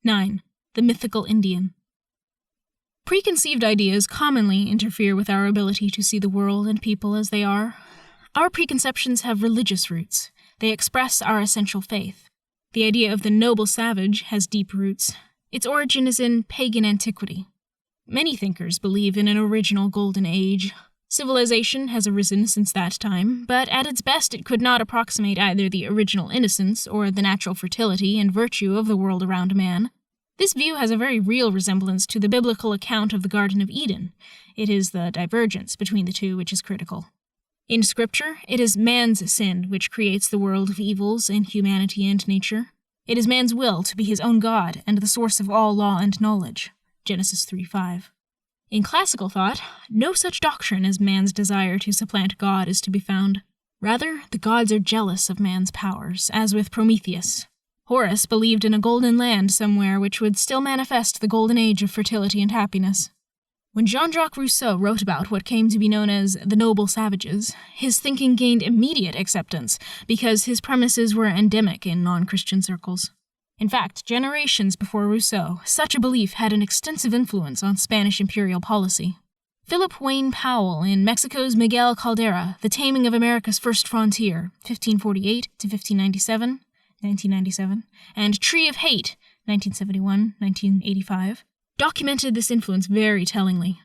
9. The mythical Indian. Preconceived ideas commonly interfere with our ability to see the world and people as they are. Our preconceptions have religious roots. They express our essential faith. The idea of the noble savage has deep roots. Its origin is in pagan antiquity. Many thinkers believe in an original golden age. Civilization has arisen since that time, but at its best it could not approximate either the original innocence or the natural fertility and virtue of the world around man. This view has a very real resemblance to the biblical account of the Garden of Eden. It is the divergence between the two which is critical. In Scripture, it is man's sin which creates the world of evils in humanity and nature. It is man's will to be his own God and the source of all law and knowledge. Genesis 3:5. In classical thought, no such doctrine as man's desire to supplant God is to be found. Rather, the gods are jealous of man's powers, as with Prometheus. Horace believed in a golden land somewhere which would still manifest the golden age of fertility and happiness. When Jean-Jacques Rousseau wrote about what came to be known as the noble savages, his thinking gained immediate acceptance because his premises were endemic in non-Christian circles. In fact, generations before Rousseau, such a belief had an extensive influence on Spanish imperial policy. Philip Wayne Powell in Mexico's Miguel Caldera, The Taming of America's First Frontier, 1548 to 1997, and Tree of Hate, 1971-1985, documented this influence very tellingly.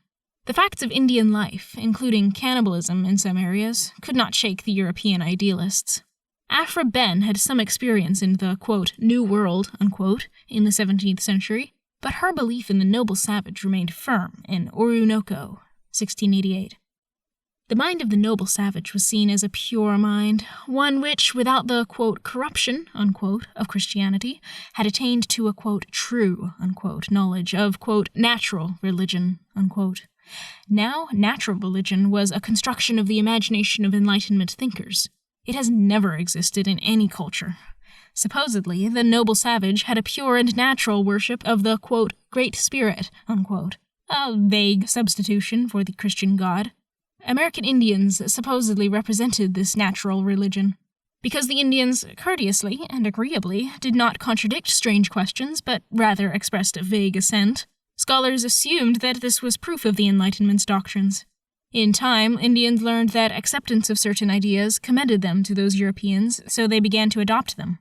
The facts of Indian life, including cannibalism in some areas, could not shake the European idealists. Aphra Behn had some experience in the, quote, New World, unquote, in the 17th century, but her belief in the noble savage remained firm in Orinoco, 1688. The mind of the noble savage was seen as a pure mind, one which, without the, quote, corruption, unquote, of Christianity, had attained to a, quote, true, unquote, knowledge of, quote, natural religion, unquote. Now, natural religion was a construction of the imagination of Enlightenment thinkers. It has never existed in any culture. Supposedly, the noble savage had a pure and natural worship of the, quote, Great Spirit, unquote, a vague substitution for the Christian God. American Indians supposedly represented this natural religion. Because the Indians, courteously and agreeably, did not contradict strange questions, but rather expressed a vague assent, scholars assumed that this was proof of the Enlightenment's doctrines. In time, Indians learned that acceptance of certain ideas commended them to those Europeans, so they began to adopt them.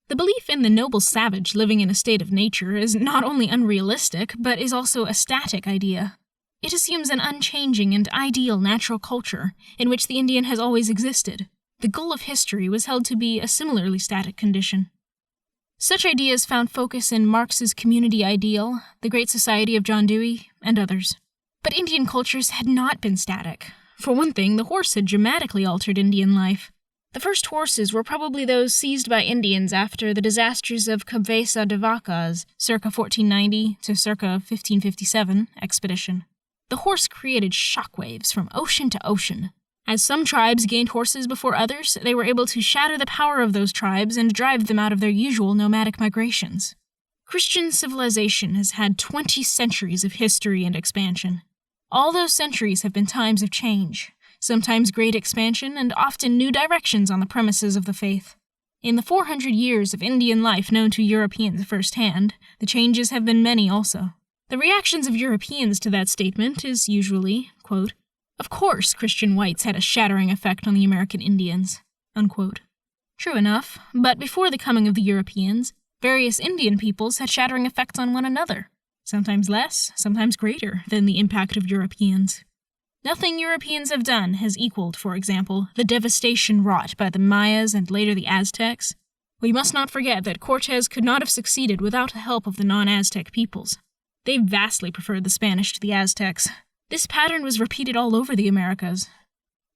The belief in the noble savage living in a state of nature is not only unrealistic, but is also a static idea. It assumes an unchanging and ideal natural culture, in which the Indian has always existed. The goal of history was held to be a similarly static condition. Such ideas found focus in Marx's community ideal, the Great Society of John Dewey, and others. But Indian cultures had not been static. For one thing, the horse had dramatically altered Indian life. The first horses were probably those seized by Indians after the disasters of Cabeza de Vacas, circa 1490 to circa 1557 expedition. The horse created shockwaves from ocean to ocean. As some tribes gained horses before others, they were able to shatter the power of those tribes and drive them out of their usual nomadic migrations. Christian civilization has had 20 centuries of history and expansion. All those centuries have been times of change, sometimes great expansion and often new directions on the premises of the faith. In the 400 years of Indian life known to Europeans firsthand, the changes have been many also. The reactions of Europeans to that statement is usually, quote, Of course Christian whites had a shattering effect on the American Indians, unquote. True enough, but before the coming of the Europeans, various Indian peoples had shattering effects on one another, sometimes less, sometimes greater than the impact of Europeans. Nothing Europeans have done has equaled, for example, the devastation wrought by the Mayas and later the Aztecs. We must not forget that Cortés could not have succeeded without the help of the non-Aztec peoples. They vastly preferred the Spanish to the Aztecs. This pattern was repeated all over the Americas.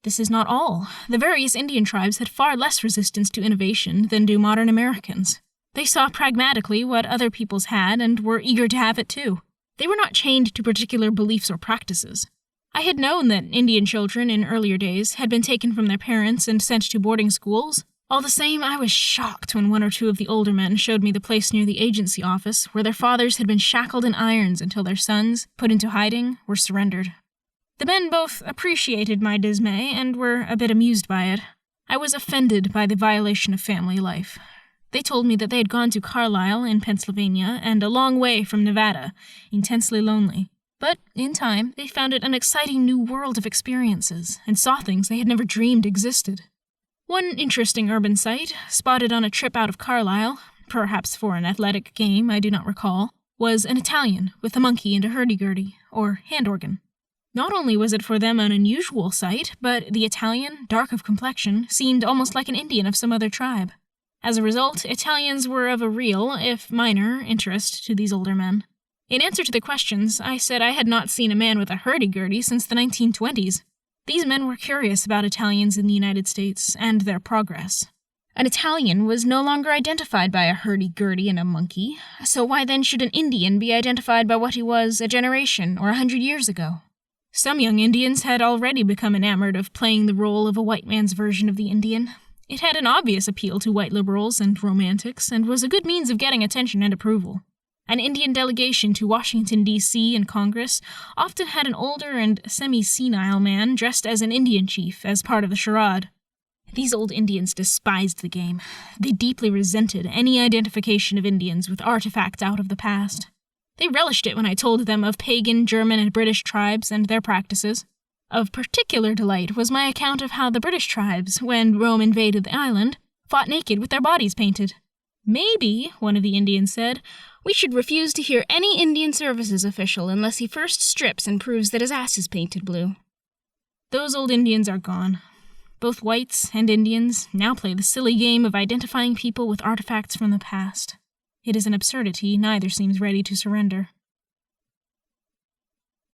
This is not all. The various Indian tribes had far less resistance to innovation than do modern Americans. They saw pragmatically what other peoples had and were eager to have it too. They were not chained to particular beliefs or practices. I had known that Indian children in earlier days had been taken from their parents and sent to boarding schools. All the same, I was shocked when one or two of the older men showed me the place near the agency office where their fathers had been shackled in irons until their sons, put into hiding, were surrendered. The men both appreciated my dismay and were a bit amused by it. I was offended by the violation of family life. They told me that they had gone to Carlisle in Pennsylvania and a long way from Nevada, intensely lonely. But, in time, they found it an exciting new world of experiences and saw things they had never dreamed existed. One interesting urban sight, spotted on a trip out of Carlisle, perhaps for an athletic game, I do not recall, was an Italian with a monkey and a hurdy-gurdy, or hand organ. Not only was it for them an unusual sight, but the Italian, dark of complexion, seemed almost like an Indian of some other tribe. As a result, Italians were of a real, if minor, interest to these older men. In answer to the questions, I said I had not seen a man with a hurdy-gurdy since the 1920s. These men were curious about Italians in the United States and their progress. An Italian was no longer identified by a hurdy-gurdy and a monkey, so why then should an Indian be identified by what he was a generation or 100 years ago? Some young Indians had already become enamored of playing the role of a white man's version of the Indian. It had an obvious appeal to white liberals and romantics, and was a good means of getting attention and approval. An Indian delegation to Washington, D.C. and Congress often had an older and semi-senile man dressed as an Indian chief as part of the charade. These old Indians despised the game. They deeply resented any identification of Indians with artifacts out of the past. They relished it when I told them of pagan, German, and British tribes and their practices. Of particular delight was my account of how the British tribes, when Rome invaded the island, fought naked with their bodies painted. "Maybe," one of the Indians said, "we should refuse to hear any Indian Services official unless he first strips and proves that his ass is painted blue." Those old Indians are gone. Both whites and Indians now play the silly game of identifying people with artifacts from the past. It is an absurdity neither seems ready to surrender.